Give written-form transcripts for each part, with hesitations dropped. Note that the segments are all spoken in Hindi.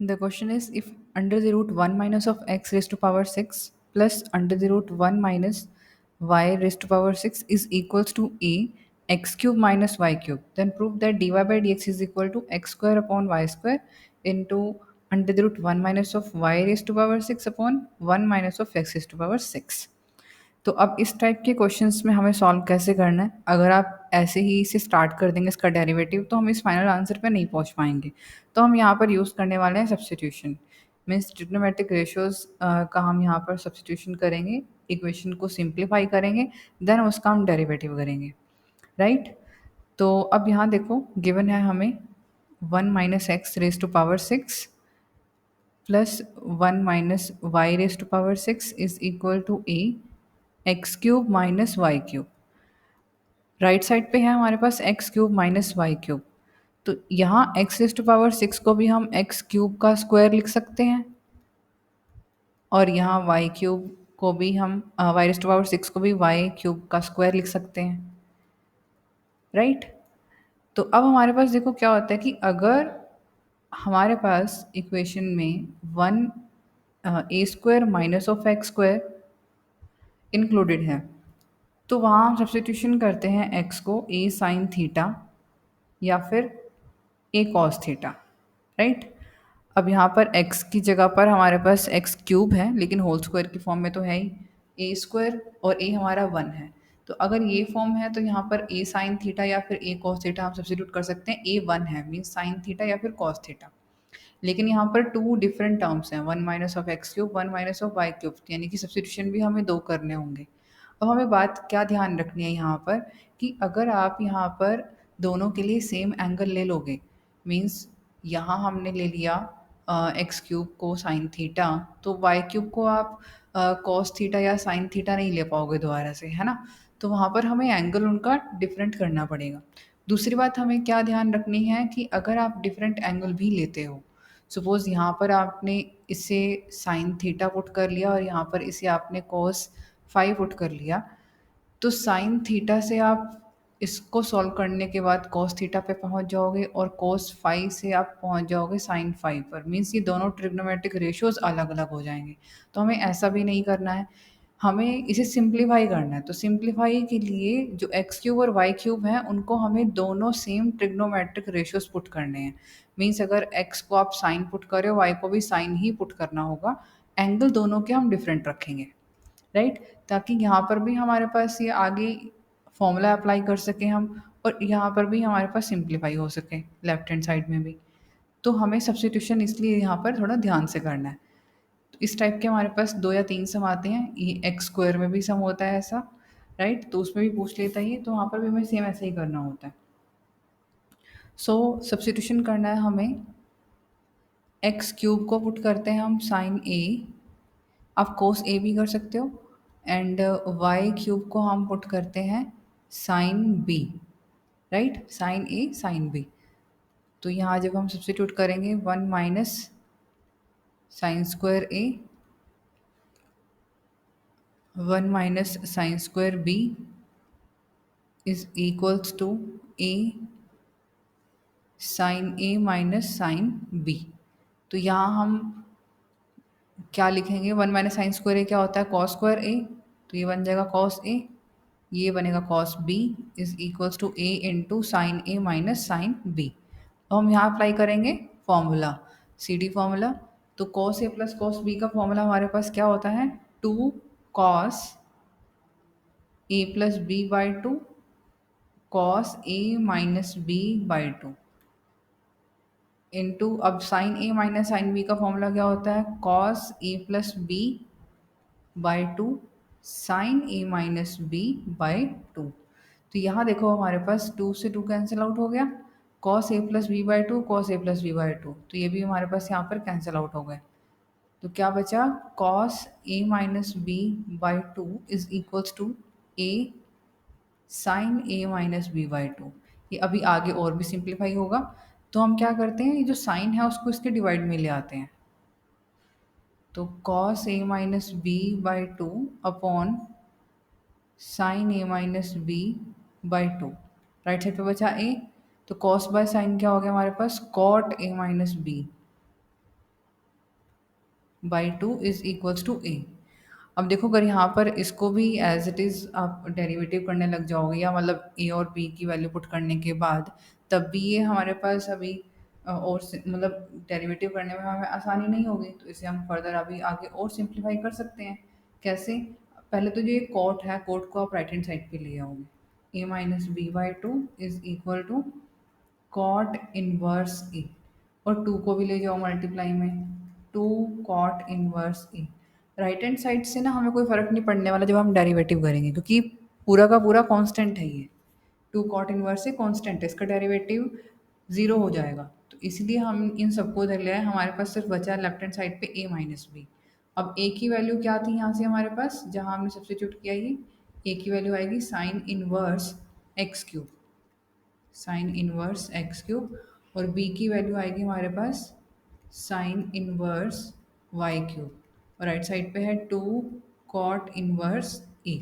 The question is, if under the root 1 minus of x raised to power 6 plus under the root 1 minus y raised to power 6 is equals to a x cube minus y cube, then prove that dy by dx is equal to x square upon y square into under the root 1 minus of y raised to power 6 upon 1 minus of x raised to power 6. तो अब इस टाइप के क्वेश्चंस में हमें सॉल्व कैसे करना है? अगर आप ऐसे ही इसे स्टार्ट कर देंगे इसका डेरिवेटिव, तो हम इस फाइनल आंसर पे नहीं पहुंच पाएंगे। तो हम यहाँ पर यूज़ करने वाले हैं सब्स्टिट्यूशन। मीन्स ट्रिग्नोमेट्रिक रेशियोज का हम यहाँ पर सब्स्टिट्यूशन करेंगे, इक्वेशन को सिंप्लीफाई करेंगे, देन उसका हम डेरिवेटिव करेंगे, राइट? तो अब यहाँ देखो, गिवन है हमें 1 minus X raise to power 6 plus 1 minus Y raise to power 6 is equal to A X cube minus Y cube. Right side पे है हमारे पास X cube minus Y cube. तो यहाँ एक्स रेज टू पावर 6 को भी हम एक्स क्यूब का स्क्वायर लिख सकते हैं, और यहाँ वाई क्यूब को भी हम वाई रेज टू पावर 6 को भी वाई क्यूब का स्क्वायर लिख सकते हैं, राइट? तो अब हमारे पास देखो क्या होता है कि अगर हमारे पास इक्वेशन में 1 A square minus of X square included है, तो वहाँ हम सब्स्टिट्यूशन करते हैं एक्स को ए साइन थीटा या फिर ए कॉस थीटा, राइट? अब यहाँ पर x की जगह पर हमारे पास एक्स क्यूब है, लेकिन होल स्क्वायर की फॉर्म में तो है ही, ए स्क्वायर और ए हमारा 1 है। तो अगर ये फॉर्म है तो यहाँ पर ए साइन थीटा या फिर ए कॉस थीटा हम सब्स्टिट्यूट कर सकते हैं। ए 1 है मीन्स साइन थीटा या फिर कॉस थीटा, लेकिन यहाँ पर टू डिफरेंट टर्म्स हैं, 1 minus of X cube 1 minus of Y cube, यानी कि सब्स्टिट्यूशन भी हमें दो करने होंगे। अब हमें बात क्या ध्यान रखनी है यहाँ पर कि अगर आप यहाँ पर दोनों के लिए सेम एंगल ले लोगे, मीन्स यहाँ हमने ले लिया एक्स क्यूब को साइन थीटा, तो वाई क्यूब को आप कॉस थीटा या साइन थीटा नहीं ले पाओगे दोबारा से, है ना? तो वहाँ पर हमें एंगल उनका डिफरेंट करना पड़ेगा। दूसरी बात हमें क्या ध्यान रखनी है कि अगर आप डिफरेंट एंगल भी लेते हो, सपोज़ यहाँ पर आपने इसे साइन थीटा पुट कर लिया और यहाँ पर इसे आपने कॉस फाई पुट कर लिया, तो साइन थीटा से आप इसको सॉल्व करने के बाद कॉस थीटा पे पहुँच जाओगे और कॉस फाई से आप पहुँच जाओगे साइन फाई पर। मीन्स ये दोनों ट्रिग्नोमेट्रिक रेशियोज़ अलग-अलग हो जाएँगे। तो हमें ऐसा भी नहीं करना है, हमें इसे सिंप्लीफाई करना है। तो सिंप्लीफाई के लिए जो एक्स क्यूब और वाई क्यूब हैं, उनको हमें दोनों सेम ट्रिग्नोमेट्रिक रेशियोज़ पुट करने हैं। मीन्स अगर एक्स को आप साइन पुट कर रहे हो, वाई को भी साइन ही पुट करना होगा। एंगल दोनों के हम डिफरेंट रखेंगे, राइट? ताकि यहाँ पर भी हमारे पास ये आगे फॉर्मूला अप्लाई कर सकें हम, और यहाँ पर भी हमारे पास सिंप्लीफाई हो सके लेफ्ट हैंड साइड में भी। तो हमें सब्स्टिट्यूशन इसलिए यहाँ पर थोड़ा ध्यान से करना है। तो इस टाइप के हमारे पास 2 या 3 सम आते हैं। ये एक्स स्क्वायर में भी सम होता है ऐसा, राइट? तो उसमें भी पूछ लेता है ये, तो वहाँ पर भी हमें सेम ऐसे ही करना होता है। सो सब्स्टिट्यूशन करना है हमें, एक्स क्यूब को पुट करते हैं हम साइन ए, आप कोस ए भी कर सकते हो, एंड वाई क्यूब को हम पुट करते हैं sine B, right? Sine A sine B. तो यहाँ जब हम सब्स्टिट्यूट करेंगे 1 minus sine square A 1 minus sine square B is equals to A sine A minus sine B. तो यहाँ हम क्या लिखेंगे, 1 माइनस साइन स्क्वायर ए क्या होता है, कॉस स्क्वायर ए, तो ये बन जाएगा कॉस ए, ये बनेगा cos B is equals to A into sine A minus sine B. तो हम यहाँ अप्लाई करेंगे फॉर्मूला, सी डी फॉर्मूला। तो cos A plus cos B का फॉर्मूला हमारे पास क्या होता है, 2 cos A plus B by 2 cos A minus B by 2 into, अब sine A minus sine B का फॉर्मूला क्या होता है, cos A plus B by 2 sign A minus B by 2। तो यहाँ देखो हमारे पास 2 से 2 कैंसिल आउट हो गया, cos A plus B by 2 cos A plus B by 2, तो ये भी हमारे पास यहाँ पर कैंसिल आउट हो गए। तो क्या बचा, cos A minus B by 2 is equals to A sine A minus B by 2। ये अभी आगे और भी सिंप्लीफाई होगा, तो हम क्या करते हैं, ये जो साइन है उसको इसके डिवाइड में ले आते हैं। तो cos A minus B by 2 upon sine A minus B by 2, right side पे बचा ए, तो कॉस बाय साइन क्या हो गया हमारे पास, cot A minus B by two is equals to A. अब देखो अगर यहाँ पर इसको भी एज इट इज़ आप डेरिवेटिव करने लग जाओगे, या मतलब ए और बी की वैल्यू पुट करने के बाद, तब भी ये हमारे पास अभी और मतलब डेरिवेटिव करने में हमें आसानी नहीं होगी, तो इसे हम फर्दर अभी आगे और सिंप्लीफाई कर सकते हैं। कैसे? पहले तो जो ये कोट है, कोट को आप राइट हैंड साइड पे ले आओगे। A minus B by two is equal to cot inverse A, और टू को भी ले जाओ मल्टीप्लाई में, two cot inverse A. Right hand side से ना हमें कोई फ़र्क नहीं पड़ने वाला जब हम डेरिवेटिव करेंगे, क्योंकि पूरा का पूरा कांस्टेंट है ये। टू कॉट इनवर्स से कांस्टेंट है, इसका डेरिवेटिव ज़ीरो हो जाएगा, तो इसलिए हम इन सबको उधर ले आए। हमारे पास सिर्फ बचा है लेफ्ट हैंड साइड पे ए माइनस बी। अब ए की वैल्यू क्या थी यहाँ से हमारे पास, जहाँ हमने सब्स्टिट्यूट किया, ये ए की वैल्यू आएगी sine inverse X cube, sine inverse X cube. और बी की वैल्यू आएगी हमारे पास साइन इनवर्स वाई क्यूब, और राइट साइड पे है two cot inverse A.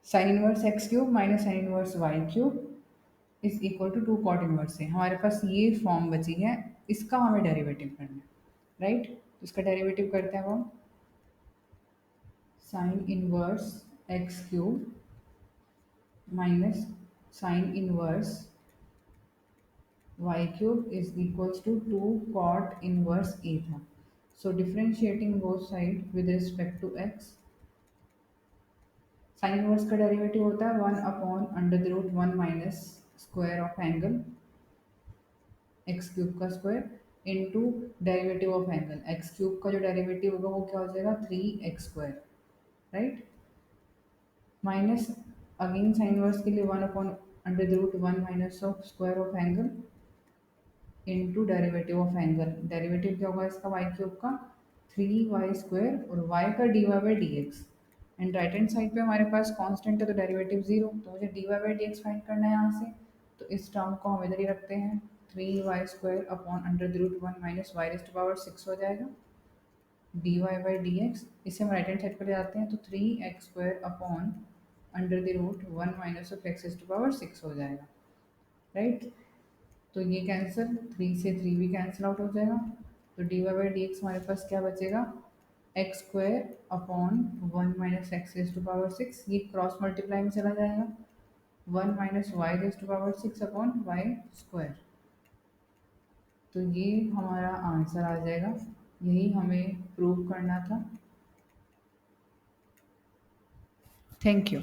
Sine inverse X cube minus sine inverse Y cube is equal to two cot inverse से। हमारे पास ये फॉर्म बची है, इसका हमें डेरिवेटिव करना है, राइट। तो इसका डेरिवेटिव करते हैं हम, sign inverse X cube minus sine inverse y cube is equals to 2 cot inverse a था। So differentiating both side with respect to x, sine inverse का डेरिवेटिव होता है one upon under the root one minus square of angle x cube का square into derivative of angle x cube का जो डेरिवेटिव होगा वो क्या हो जाएगा, three x square, right. Minus again sine inverse के लिए one upon under the root one minus of square of angle into derivative of angle. Derivative क्या होगा इसका, वाई क्यूब का थ्री वाई स्क्वायर, और वाई का D Y by D X. And right hand side पे हमारे पास कांस्टेंट है तो डेरिवेटिव जीरो, तो मुझे D Y by D X find करना है यहाँ से। तो इस टर्म को हम इधर ही रखते हैं, three Y square upon under the root one minus Y raised power six हो जाएगा, D Y by D X. इसे हम राइट हैंड साइड पर ले जाते हैं, तो three x square upon under the root one minus of X raised power six हो जाएगा, राइट। तो ये कैंसिल, थ्री से थ्री भी कैंसिल आउट हो जाएगा, तो D Y by D X हमारे पास क्या बचेगा, X square upon one minus X raise to power six, ये क्रॉस मल्टीप्लाई में चला जाएगा, one minus Y raise to power six upon Y square. तो ये हमारा आंसर आ जाएगा, यही हमें प्रूव करना था। Thank you.